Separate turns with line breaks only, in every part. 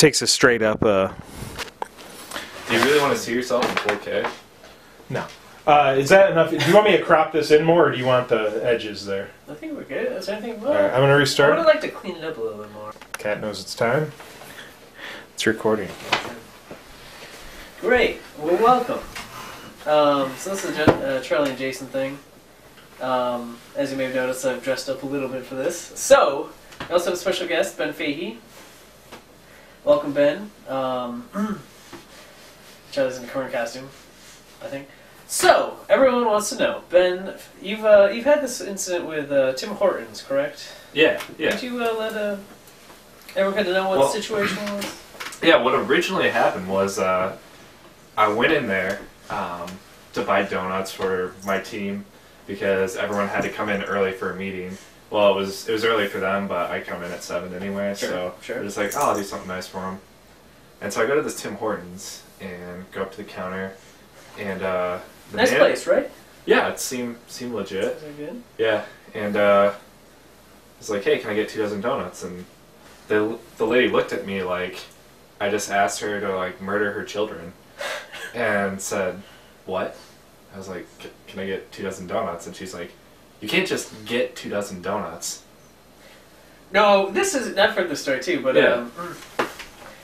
takes a straight up.
Do you really want to see yourself in 4K?
No. Is that enough? Do you want me to crop this in more, or do you want the edges there?
I think we're good. Is there anything more?
All right, I'm gonna restart.
I would like to clean it up a little bit more.
Cat knows it's time. It's recording.
Great. Well, welcome. So this is a Charlie and Jason thing. As you may have noticed, I've dressed up a little bit for this. So, I also have a special guest, Ben Fahey. Welcome, Ben. Charlie's in a corn costume, I think. So, everyone wants to know, Ben, you've had this incident with Tim Hortons, correct?
Yeah.
Could you let everyone kind of know what the situation was?
Yeah, what originally happened was I went in there to buy donuts for my team because everyone had to come in early for a meeting. Well, it was early for them, but I come in at 7 anyway, so they're just like, oh, I'll do something nice for them. And so I go to this Tim Hortons and go up to the counter, and
nice place, right?
Yeah, it seemed legit.
Is it good?
Yeah, and I was like, hey, can I get 2 dozen donuts? And the lady looked at me like I just asked her to like murder her children, and said, what? I was like, can I get 2 dozen donuts? And she's like, you can't just get 2 dozen donuts.
No, this is, I've heard this story too, but
yeah.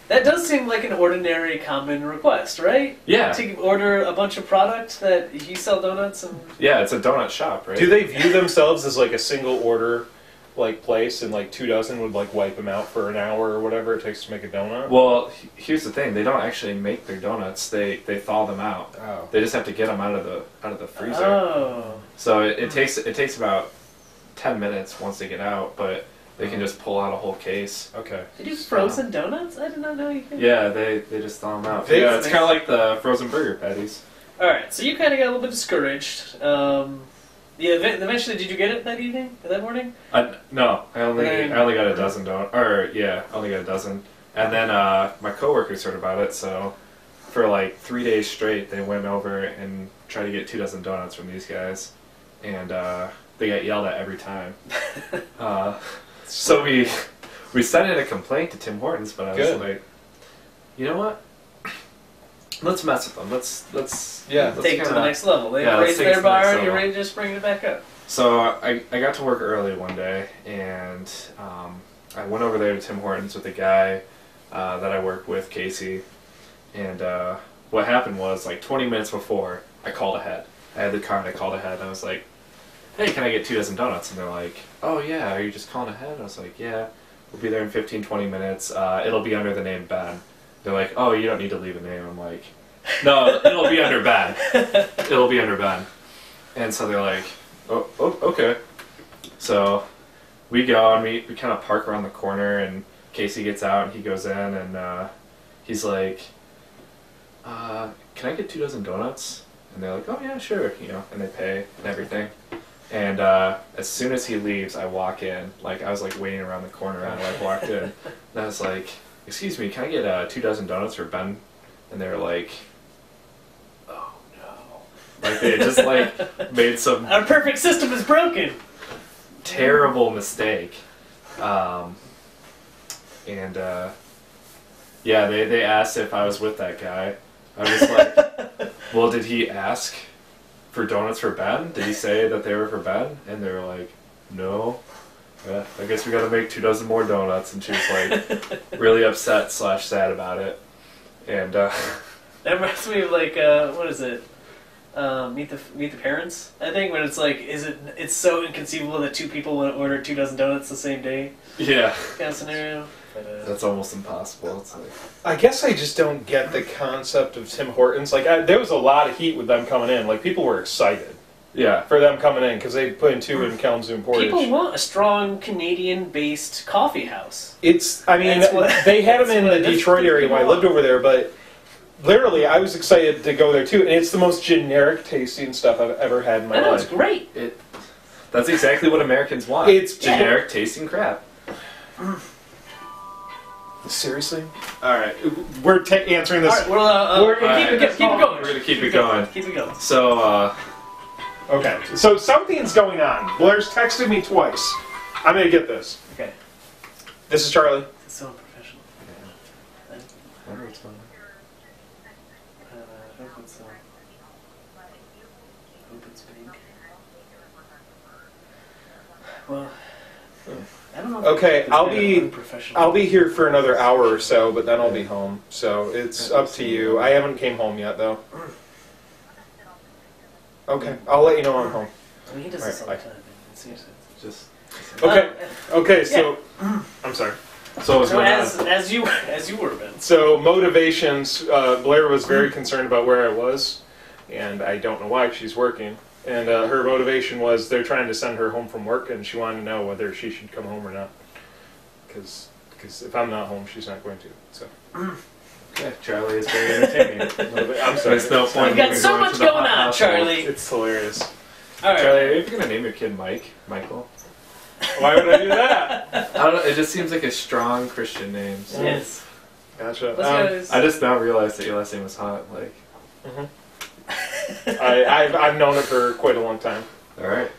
That does seem like an ordinary common request, right?
Yeah.
To order a bunch of product that you sell donuts and...
Yeah, it's a donut shop, right?
Do they view themselves as like a single order like place, and like 2 dozen would like wipe them out for an hour or whatever it takes to make a donut?
Well, here's the thing: they don't actually make their donuts; they thaw them out.
Oh.
They just have to get them out of the freezer.
Oh.
So it takes about 10 minutes once they get out, but they can just pull out a whole case.
Okay.
They do frozen donuts? I did not know you could.
Yeah, they just thaw them out. Yeah, it's kind of like the frozen burger patties.
All right, so you kind of got a little bit discouraged. Yeah, eventually, did you get it that evening, that morning?
No, I only got a dozen donuts. Or yeah, I only got a dozen. And then my coworkers heard about it, so for like 3 days straight, they went over and tried to get 2 dozen donuts from these guys, and they got yelled at every time. So we sent in a complaint to Tim Hortons, but I was like, you know what? Let's mess with them. Let's
take it to the next level. They raised their bar, and you're ready to just bring it back up.
So I got to work early one day, and I went over there to Tim Hortons with a guy that I work with, Casey. And what happened was, like 20 minutes before, I called ahead. I had the car, and I called ahead, and I was like, hey, can I get 2 dozen donuts? And they're like, oh yeah, are you just calling ahead? And I was like, yeah, we'll be there in 15-20 minutes. It'll be under the name Ben. They're like, oh, you don't need to leave a name. I'm like, no, it'll be under Ben. It'll be under Ben. And so they're like, oh okay. So we go and we kind of park around the corner, and Casey gets out and he goes in, and he's like, can I get 2 dozen donuts? And they're like, oh yeah, sure, and they pay and everything. And as soon as he leaves, I walk in. Like, I was like waiting around the corner, and I like walked in, and I was like, excuse me, can I get 2 dozen donuts for Ben? And they were like, oh no. Like, they just like made some...
Our perfect system is broken!
Terrible mistake. Yeah, they asked if I was with that guy. I was like, well, did he ask for donuts for Ben? Did he say that they were for Ben? And they were like, no. Yeah, I guess we gotta make 2 dozen more donuts. And she was like really upset / sad about it. And
that reminds me of like what is it? Meet the Parents, I think, when it's like, it's so inconceivable that 2 people want to order 2 dozen donuts the same day.
Yeah.
Kind of scenario. But,
that's almost impossible. It's like,
I guess I just don't get the concept of Tim Hortons. Like, there was a lot of heat with them coming in. Like, people were excited.
Yeah.
For them coming in, because they put in 2 in Kalamazoo and Portage.
People want a strong Canadian-based coffee house.
I mean, they had them in the Detroit area when I lived over there, but literally, I was excited to go there too, and it's the most generic tasting stuff I've ever had in my life.
I know, it's great.
That's exactly what Americans want. It's generic tasting crap.
Seriously? Alright, we're answering this.
Alright, well, we're going to keep it going.
We're going to keep it going.
Keep it going.
So,
okay, so something's going on. Blair's texted me twice. I'm going to get this.
Okay.
This is Charlie.
This is so unprofessional.
yeah. it's fine.
I hope it's big. Well, I don't know.
Okay,
If
I'll be here for another hour or so, but then I'll be home. So it's up to you. I haven't came home yet though. Okay, I'll let you know I'm home.
I mean, he does this all the time. Man. Seriously.
Just
Okay. Okay. So I'm sorry.
so
as you were, Ben.
So motivations. Blair was very concerned about where I was, and I don't know why. She's working, and her motivation was they're trying to send her home from work, and she wanted to know whether she should come home or not. Because if I'm not home, she's not going to. So.
Yeah, Charlie is very entertaining.
I'm sorry.
There's no point.
We've got so much going on, Charlie.
It's hilarious.
All right.
Charlie, are you gonna name your kid Michael?
Why would I do that?
I don't know. It just seems like a strong Christian name. So.
Yes.
Gotcha.
I just now realized that your last name was Hot. Like.
I've known it for quite a long time.
All right.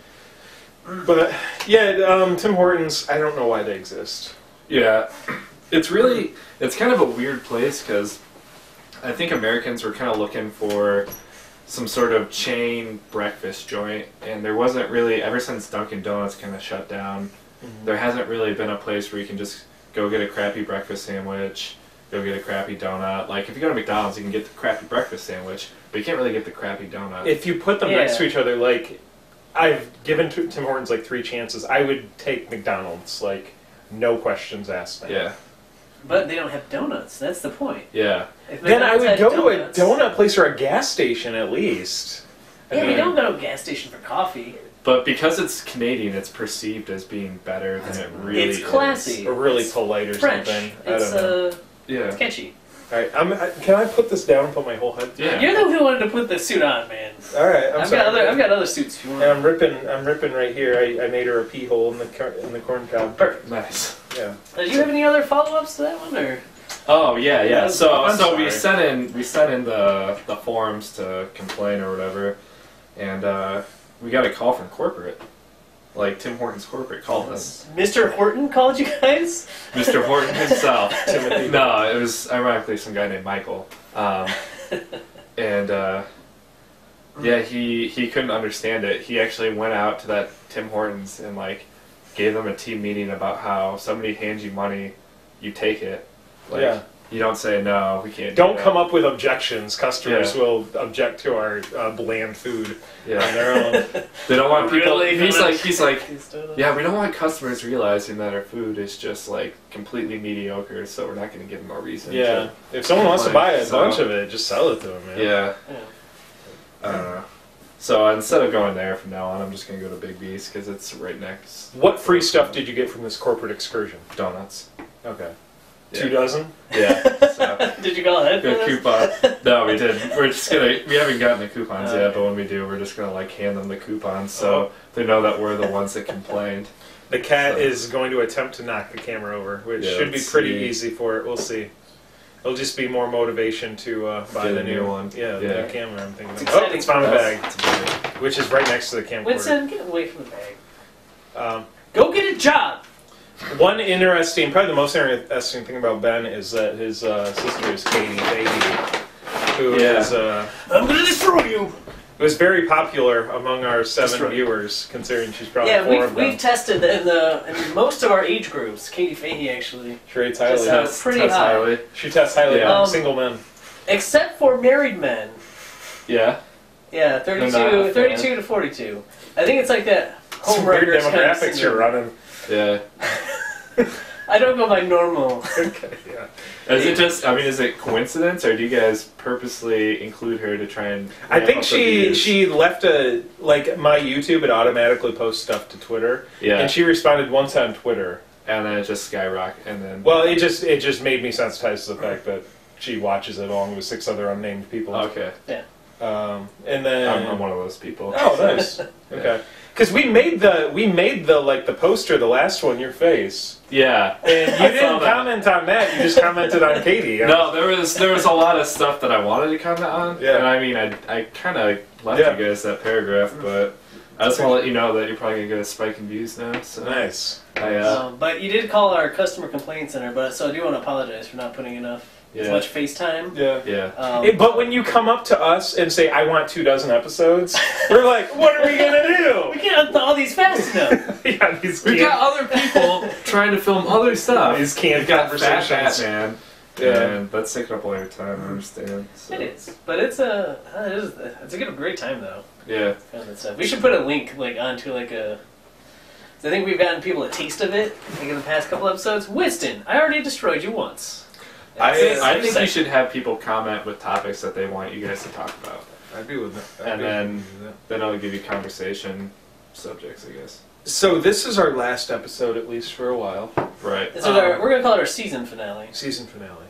But yeah, Tim Hortons. I don't know why they exist.
Yeah, it's kind of a weird place because I think Americans were kind of looking for some sort of chain breakfast joint, and there wasn't really, ever since Dunkin' Donuts kind of shut down, there hasn't really been a place where you can just go get a crappy breakfast sandwich, go get a crappy donut. Like, if you go to McDonald's, you can get the crappy breakfast sandwich, but you can't really get the crappy donut.
If you put them next to each other, like, I've given Tim Hortons like 3 chances, I would take McDonald's, like, no questions asked. Now.
Yeah.
But they don't have donuts. That's the point.
Yeah.
Then I would go to a donut place or a gas station at least.
Yeah, we don't go to a gas station for coffee.
But because it's Canadian, it's perceived as being better than it really is.
It's classy.
Or really polite or
French.
something.
It's
yeah.
catchy.
Alright, can I put this down and put my whole head?
Yeah.
You're the one who wanted to put the suit on, man.
Alright,
I've got other suits if you want.
And I'm ripping right here. I made her a pee hole in the corn cob.
Perfect.
Nice.
Yeah.
Did you have any other follow-ups to that one, or?
Oh yeah. So we
sorry.
sent in the forms to complain or whatever, and we got a call from corporate. Like Tim Hortons corporate called us.
Mr. Horton called you guys?
Mr. Horton himself.
Timothy.
No, it was ironically some guy named Michael. And yeah, he couldn't understand it. He actually went out to that Tim Hortons and like gave them a team meeting about how somebody hands you money, you take it. Like,
yeah.
You don't say no, we can't.
Don't come up with objections. Customers will object to our bland food on their own.
They don't want people.
Really?
He's like, yeah, we don't want customers realizing that our food is just like completely mediocre, so we're not going to give them a reason.
Yeah, if someone wants to buy a bunch of it, just sell it to them. Man.
Yeah. I don't know. So instead of going there from now on, I'm just going to go to Big B's because it's right next.
What free stuff did you get from this corporate excursion?
Donuts.
Okay.
Yeah.
2 dozen?
Yeah. So.
Did you go ahead for
Good
this?
coupon. No, we didn't. We're just gonna. We haven't gotten the coupons yet, but when we do, we're just gonna like hand them the coupons so they know that we're the ones that complained.
The cat is going to attempt to knock the camera over, which should be pretty easy for it. We'll see. It'll just be more motivation to buy the new one. Yeah, the new camera. I'm thinking. It's found a bag, which is right next to the camcorder.
Winston, get away from the bag. Go get a job.
One interesting, probably the most interesting thing about Ben is that his sister is Katie Fahey, who is
I'm gonna destroy you.
was very popular among our 7 viewers, considering she's probably 4 of them.
We've tested in most of our age groups. Katie Fahey actually
She rates highly.
pretty high.
She tests highly on single men.
Except for married men.
Yeah.
Yeah, 32 to 42. I think it's like that.
Some weird demographics you're running.
Yeah.
I don't go by normal.
Okay, yeah.
Is it just? I mean, is it coincidence, or do you guys purposely include her to try and?
I think she left my YouTube. It automatically posts stuff to Twitter.
Yeah.
And she responded once on Twitter,
and then it just skyrocketed, and then.
Well, it just made me sensitized to the fact that she watches it along with 6 other unnamed people.
Okay.
Yeah.
And then
I'm one of those people.
Oh, nice. Okay. Because we made the poster, the last one, your face.
Yeah.
And you didn't comment on that. You just commented on Katie.
No, there was a lot of stuff that I wanted to comment on.
Yeah.
And I mean, I kind of left you guys that paragraph, but I just want to let you know that you're probably going to get a spike in views now. So.
Nice.
But you did call our customer complaint center, so I do want to apologize for not putting enough as much FaceTime.
Yeah. But when you come up to us and say, I want 24 episodes, we're like, what are we going to do?
We can't all these fast enough.
We got other people trying to film other stuff.
These canned conversations.
Man. Yeah, and that's taking up all your time, I understand. So.
It is. But it's a great time, though.
Yeah.
We should put a link onto a... I think we've gotten people a taste of it in the past couple episodes. Winston, I already destroyed you once.
I think you should have people comment with topics that they want you guys to talk about.
I'd be with that.
And then I'll give you conversation subjects, I guess.
So this is our last episode, at least for a while.
Right.
This is we're going to call it our season finale.
Season finale.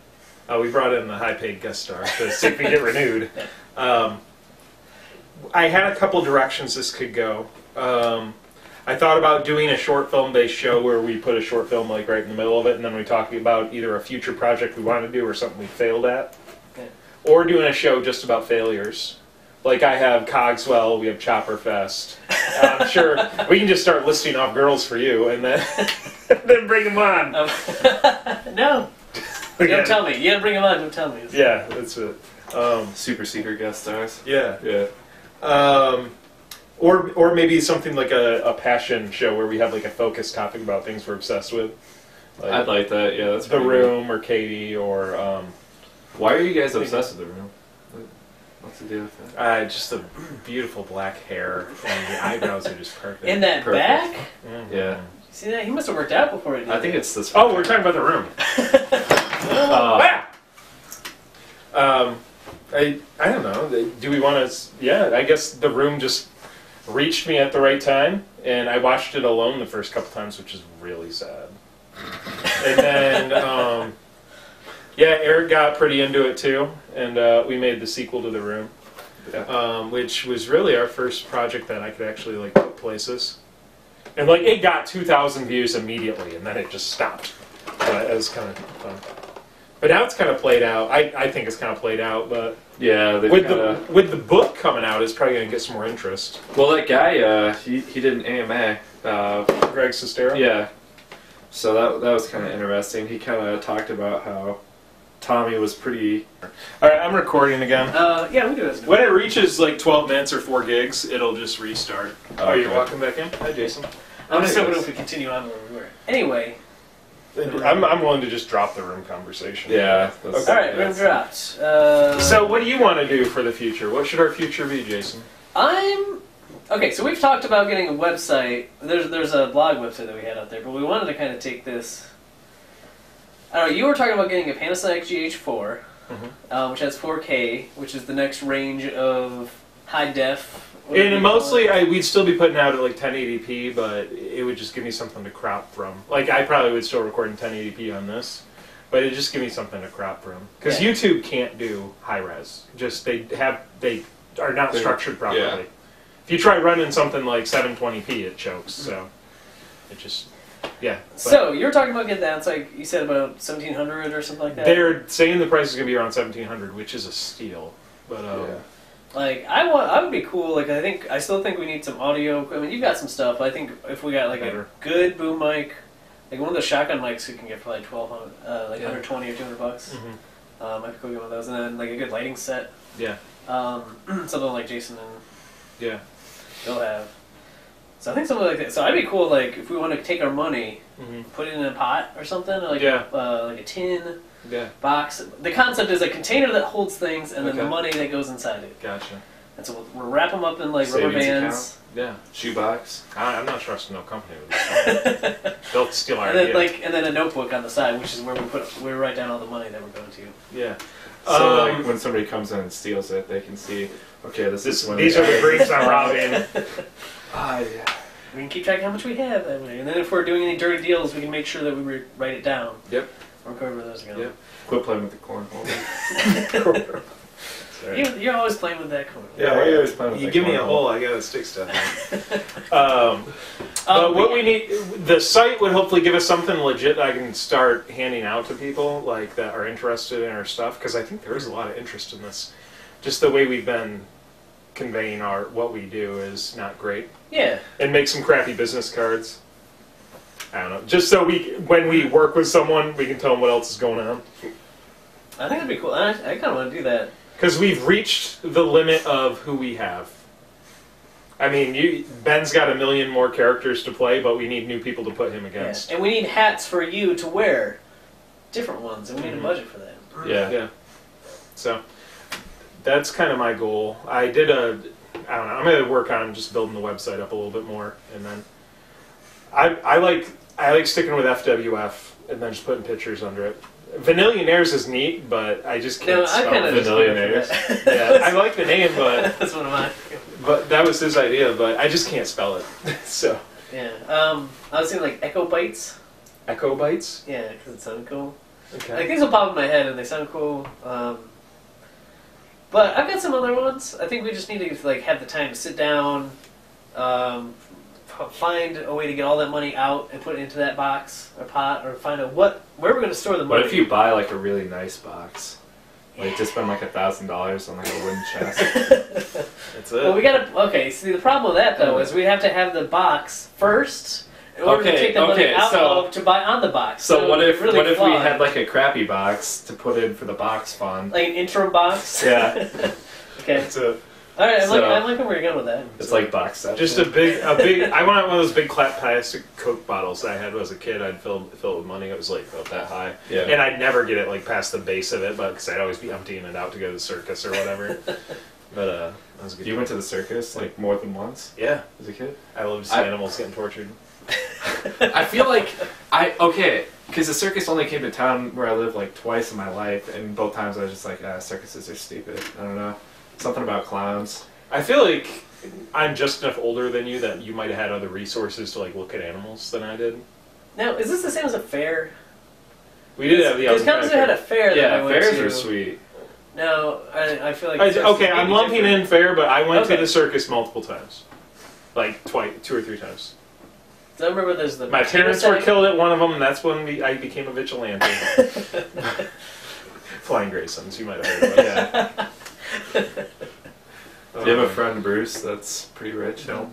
We brought in the high-paid guest star to see if we get renewed. I had a couple directions this could go. I thought about doing a short film-based show where we put a short film right in the middle of it, and then we talk about either a future project we want to do or something we failed at.
Okay.
Or doing a show just about failures. Like I have Cogswell, we have Chopper Fest. I'm sure we can just start listing off girls for you, and then then bring them on.
No. Don't tell me. You gotta bring them on, don't tell me.
Yeah, that's it.
Super secret guest stars.
Yeah. Or maybe something like a passion show where we have a focused topic about things we're obsessed with.
I'd like that. Yeah, that's
The Room or Katie or.
Why are you guys obsessed with The Room? What's the deal with that?
Just the beautiful black hair and the eyebrows are just perfect.
And that back?
Mm-hmm.
Yeah.
See that? He must have worked out before he did
I think it's this.
Oh, we're talking about The Room. I don't know. Do we want to? Yeah, I guess The Room just reached me at the right time, and I watched it alone the first couple times, which is really sad. And then, Eric got pretty into it too, and we made the sequel to The Room, which was really our first project that I could actually put places. And it got 2,000 views immediately, and then it just stopped. It was kind of fun. But now it's kind of played out. I think it's kind of played out, but
yeah,
with the book coming out, it's probably going to get some more interest.
Well, that guy, he did an AMA.
Greg Sestero?
Yeah. So that was kind of interesting. He kind of talked about how Tommy was pretty...
All right, I'm recording again.
Yeah, we do this.
When it reaches 12 minutes or 4 gigs, it'll just restart. Oh, you're walking back in? Hi, Jason.
I'm just hoping if we continue on where we were. Anyway.
I'm willing to just drop The Room conversation.
Yeah.
All right, Room dropped.
So what do you want to do for the future? What should our future be, Jason?
Okay, so we've talked about getting a website. There's a blog website that we had out there, but we wanted to kind of take this... I don't know, you were talking about getting a Panasonic GH4, which has 4K, which is the next range of high def.
And mostly, we'd still be putting out at 1080p, but it would just give me something to crop from. I probably would still record in 1080p on this, but it'd just give me something to crop from. Because YouTube can't do high res. Just they are not structured properly.
Yeah.
If you try running something like 720p, it chokes. So it just
So you were talking about getting that. It's you said about 1,700 or something like that.
They're saying the price is going to be around 1,700, which is a steal. But
I would be cool. I still think we need some audio. I mean, you've got some stuff. I think if we got a good boom mic, one of the shotgun mics you can get for 1,200, 120 or $200. I could go get one of those, and then a good lighting set.
Yeah.
Something like Jason and they'll have. So I think something like that. So I'd be cool. If we want to take our money, put it in a pot or something, like a tin.
Yeah.
Box. The concept is a container that holds things, and then the money that goes inside it.
Gotcha.
And so we'll wrap them up in rubber bands.
Yeah.
Shoebox.
I'm not trusting no company with this. They'll steal our idea.
And then a notebook on the side, which is where we write down all the money that we're going to.
Yeah.
So when somebody comes in and steals it, they can see. Okay, these are
the briefs I'm robbing.
Yeah.
We can keep track of how much we have that way, and then if we're doing any dirty deals, we can make sure that we write it down.
Yep.
Or wherever those are going.
Yep. Quit playing with the cornhole.
You're always playing with that corn.
Yeah,
why are you always playing with
you
that
give me a
cornhole?
hole, I gotta stick stuff in. But what we need, the site would hopefully give us something legit that I can start handing out to people that are interested in our stuff, because I think there is a lot of interest in this. Just the way we've been conveying what we do is not great.
Yeah.
And make some crappy business cards. I don't know. Just so when we work with someone, we can tell them what else is going on.
I think that'd be cool. I kind of want to do that.
Because we've reached the limit of who we have. I mean, Ben's got a million more characters to play, but we need new people to put him against.
Yeah. And we need hats for you to wear. Different ones, and we need a budget for that.
Yeah. So, that's kind of my goal. I don't know, I'm going to work on just building the website up a little bit more, and then I like sticking with FWF and then just putting pictures under it. Vanillionaires is neat, but I just can't spell
Vanillionaires.
Yeah, I like the name, but
that's one of mine.
But that was his idea, but I just can't spell it. So
yeah, I was thinking like Echo Bites.
Echo Bites.
Yeah, because it sounded cool.
Okay.
Like these will pop in my head and they sound cool. But I've got some other ones. I think we just need to like have the time to sit down, find a way to get all that money out and put it into that box or pot, or find out where we're going to store the money.
What if you buy like a really nice box? Like just spend like $1,000 on like a wooden chest.
That's it.
Well, we gotta. Okay, see the problem with that though is we have to have the box first in order to take the money out of to buy on the box.
So what if
really
we had like a crappy box to put in for the box fund?
like an interim box?
Yeah.
Okay.
That's it.
All right, I'm liking where you're going with that.
It's like box set.
Just a big. I wanted one of those big plastic Coke bottles that I had as a kid. I'd fill it with money. It was like about that high,
Yeah.
and I'd never get it like past the base of it, but because I'd always be emptying it out to go to the circus or whatever. But that was a good.
You went to the circus like more than once
Yeah,
as a kid?
I love to see animals getting tortured.
I feel like because the circus only came to town where I live like twice in my life, and both times I was just like, circuses are stupid. I don't know, something about clowns.
I feel like I'm just enough older than you that you might have had other resources to like look at animals than I did.
Now, is this the same as a fair?
We did have the
Because Kalamazoo had a fair that I went
fairs
to.
were sweet.
No, I feel like...
Okay, I'm lumping in fair, but I went to
Okay.
the circus multiple times. Like two or three times.
So I remember there's the...
My parents were killed at one of them, and that's when I became a vigilante. Flying Graysons, you might have heard about that.
Do you have a friend Bruce that's pretty rich?
No.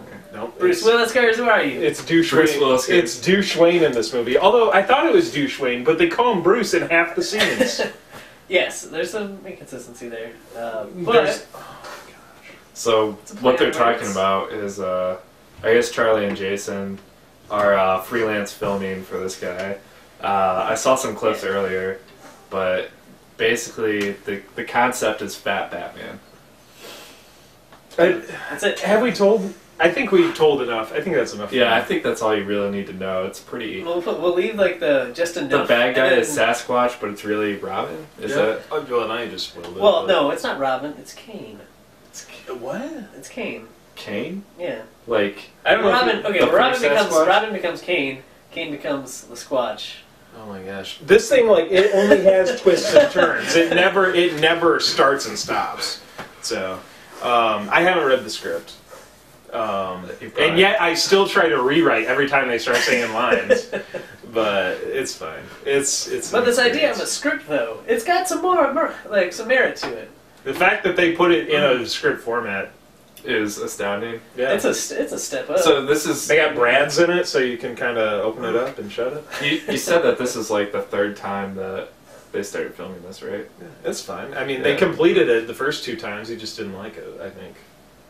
Bruce Willis-Cars, who are you?
It's Douche
Bruce
Wayne.
Willis.
It's Douche Wayne in this movie. Although I thought it was Douche Wayne, but they call him Bruce in half the scenes.
Yes, there's some inconsistency there.
There's-
So what they're
play on words.
talking about is, I guess Charlie and Jason are freelance filming for this guy. I saw some clips earlier, but basically the concept is Fat Batman.
That's it.
Have we told? I think we told enough. I think that's enough.
Yeah, I think that's all you really need to know. It's pretty.
We'll leave like just enough.
The bad guy
and
is
then-
Sasquatch, but it's really Robin. Is
Yeah.
that?
Oh, well, now you just spoiled it.
Well,
but-
no, it's not Robin. It's Kane.
What?
It's Kane.
Kane?
Yeah.
Like
I don't know.
Robin.
If
Okay,
the
well,
first
Robin becomes Kane. Kane becomes the Squatch.
oh my gosh, this thing it only has twists and turns. It never starts and stops. So, I haven't read the script. And yet I still try to rewrite every time they start saying lines, but it's fine. It's.
But
an
this idea of
experience.
a script, though, it's got some more like some merit to it.
The fact that they put it in a script format,
is astounding.
yeah.
It's a step up.
So this is.
They got brads in it, so you can kind of open it up and shut it.
You said that this is like the third time that they started filming this, right?
It's fine. I mean, they
Yeah.
completed it the first two times. He just didn't like it, I think.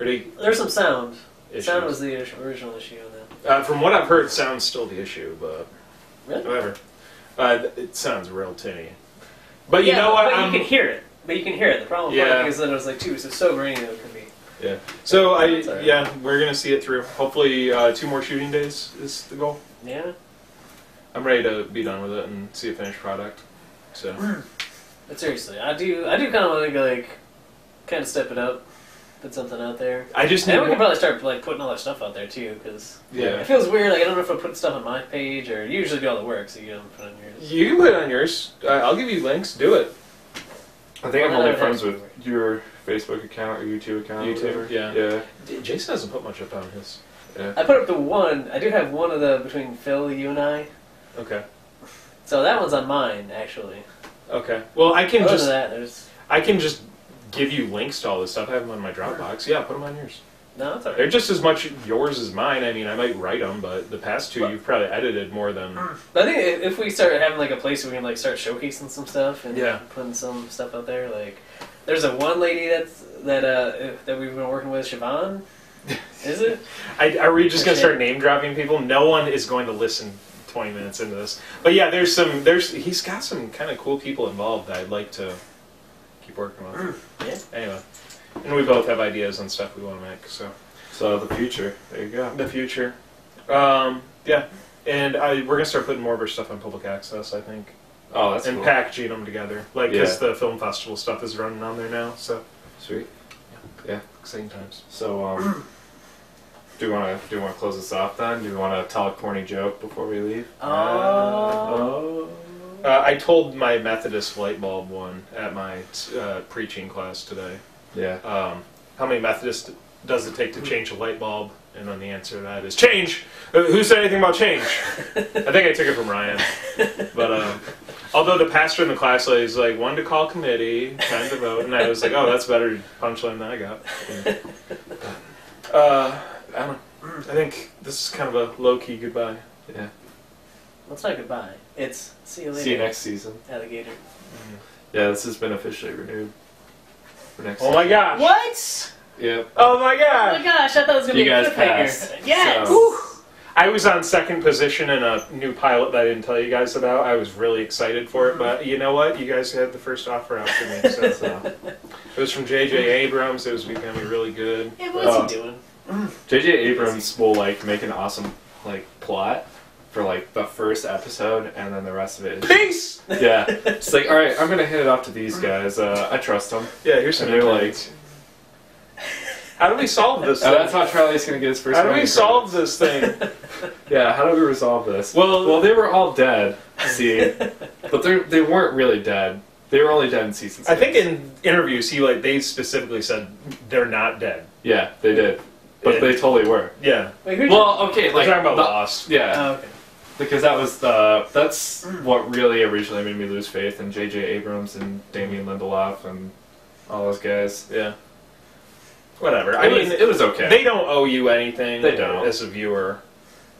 Or
There's some sound.
issues.
Sound was the original issue on that.
From what I've heard, sound's still the issue, but
Really?
whatever. It sounds real tinny. But you know what?
But you can hear it. But you can hear it. The problem with
Yeah.
it is that it was like so grainy that it could be.
Yeah. So
That's all right.
yeah, we're gonna see it through. Hopefully, 2 more shooting days is the goal.
Yeah.
I'm ready to be done with it and see a finished product. So
But seriously, I do kind of want to go like, kind of step it up, put something out there.
I just need.
And we can
more-
probably start like putting all that stuff out there too, because
Yeah.
it feels weird. Like I don't know if I put stuff on my page or you usually do all the work, so you don't put on yours.
You can put it on yours. I'll give you links. Do it.
I think I'm
Well,
only
that
friends
would
with your Facebook account or YouTube account. or
YouTube,
whatever.
yeah.
Yeah.
Jason hasn't put much up on his.
I put up the one. I do have one of the between Phil, you, and I.
Okay.
So that one's on mine actually.
Okay. Well, I can
Other
just.
than that, there's
I can just give you links to all this stuff. I have them on my Dropbox. Yeah, put them on yours.
No, that's alright.
They're just as much yours as mine. I mean, I might write them, but the past two you've probably edited more than.
But I think if we start having like a place where we can like start showcasing some stuff and
Yeah.
putting some stuff out there, like there's a one lady that we've been working with, Siobhan. Is it?
Are we just going to start name dropping people? No one is going to listen 20 minutes into this. But yeah, he's got some kind of cool people involved that I'd like to keep working with.
Yeah.
Anyway. And we both have ideas on stuff we want to make, so.
So the future. There you go.
The future. Yeah. And we're going to start putting more of our stuff on public access, I think.
Oh, that's
and
cool.
packaging them together. Like,
Yeah.
because the film festival stuff is running on there now, so.
Sweet. Yeah.
Exciting times.
So, do you want to close this off then? Do you want to tell a corny joke before we leave?
I told my Methodist light bulb one at my preaching class today.
Yeah.
How many Methodists does it take to change a light bulb? And then the answer to that is change. Who said anything about change? I think I took it from Ryan. But although the pastor in the class was like, 1 to call committee, 10 to vote, and I was like, oh, that's a better punchline than I got. I don't know. I think this is kind of a low-key goodbye.
Yeah.
Well, it's not goodbye. It's see you later.
See you next season.
Alligator.
Yeah, this has been officially renewed for next
Oh my gosh!
What?
Yep.
Oh my
Oh
gosh!
my gosh! I thought it was gonna
You
be a
guys
cliffhanger.
passed.
Yes.
So-
Whew. I was on second position in a new pilot that I didn't tell you guys about. I was really excited for it, but you know what? You guys had the first offer out to me. So. It was from J.J. Abrams. It was becoming really good.
Hey, what's he doing?
J.J. Abrams will make an awesome plot for the first episode, and then the rest of it is
Peace!
yeah. It's like, all right, I'm gonna hand it off to these guys. I trust them.
Yeah, here's some
And they're
interns. How do we solve this thing?
That's how Charlie's gonna get his first.
How do we
writing
solve
credits.
this thing?
Yeah, how do we resolve this?
Well,
they were all dead. See, but they weren't really dead. They were only dead in season 6.
I think in interviews, they specifically said they're not dead.
Yeah, they did, but they totally were.
Yeah.
Wait, who'd
Well, okay,
We're talking about
the-
Lost.
Yeah,
Oh, okay.
because that's what really originally made me lose faith in J.J. Abrams and Damien Lindelof and all those guys.
Yeah. Whatever.
It was okay.
They don't owe you anything.
They don't.
As a viewer.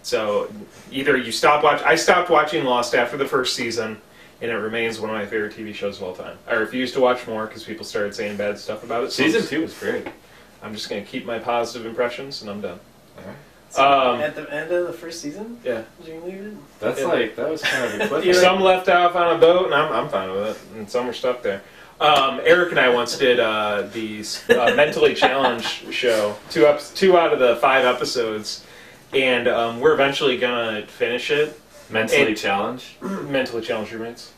So either you stop watching. I stopped watching Lost after the first season, and it remains one of my favorite TV shows of all time. I refuse to watch more because people started saying bad stuff about it. So
Season 2 was great.
I'm just going to keep my positive impressions, and I'm done.
Alright.
At the end of the first season,
Yeah.
did you leave it?
That's
Yeah.
that was kind of a cliffhanger.
You're
Some left off on a boat, and I'm fine with it. And some are stuck there. Eric and I once did the mentally challenged show. 2 out of the 5 episodes, and we're eventually gonna finish it.
Mentally challenged.
Mentally challenged roommates.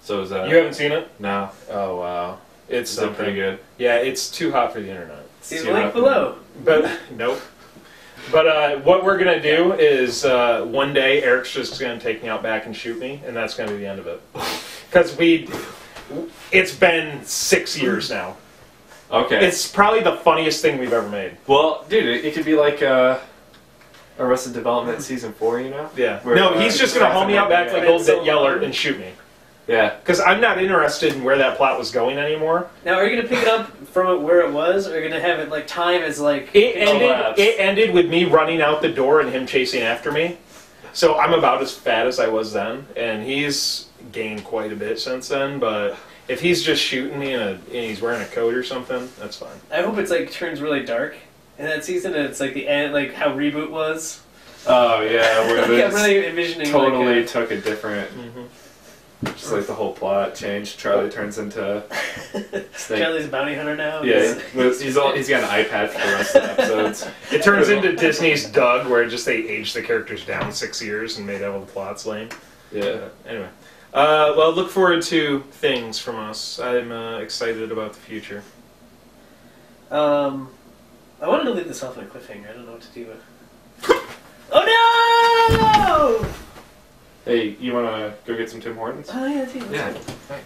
So is that?
You haven't seen it?
No.
Oh wow, it's
Is it pretty good?
Yeah, it's too hot for the internet.
See the
See
link
what-
below.
But nope. But what we're gonna do is one day Eric's just gonna take me out back and shoot me, and that's gonna be the end of it. Because it's been 6 years now.
Okay.
It's probably the funniest thing we've ever made.
Well, dude, it could be like Arrested Development season 4, you know?
Yeah.
Where,
No, he's just gonna haul me out back like old
So
Yeller
long.
and shoot me.
Yeah.
Because I'm not interested in where that plot was going anymore.
Now, are you gonna pick it up from where it was, or are you gonna have it time as
It ended with me running out the door and him chasing after me. So I'm about as fat as I was then, and he's gained quite a bit since then. But if he's just shooting me and he's wearing a coat or something, that's fine.
I hope it's turns really dark in that season, and it's the end, how Reboot was.
Oh, yeah, where
I'm
they
really envisioning
totally took a different...
Mm-hmm.
Just the whole plot changed. Charlie turns into Snake.
Charlie's a bounty hunter now.
Yeah, he's got an iPad for the rest of the episodes.
It turns into Disney's Doug, where they aged the characters down 6 years and made all the plots lame.
Yeah.
Anyway. Well, look forward to things from us. I'm excited about the future.
I wanted to leave this off on a cliffhanger. I don't know what to do. Oh no!
Hey, you want to go get some Tim Hortons?
Oh yeah,
Yeah.
Right.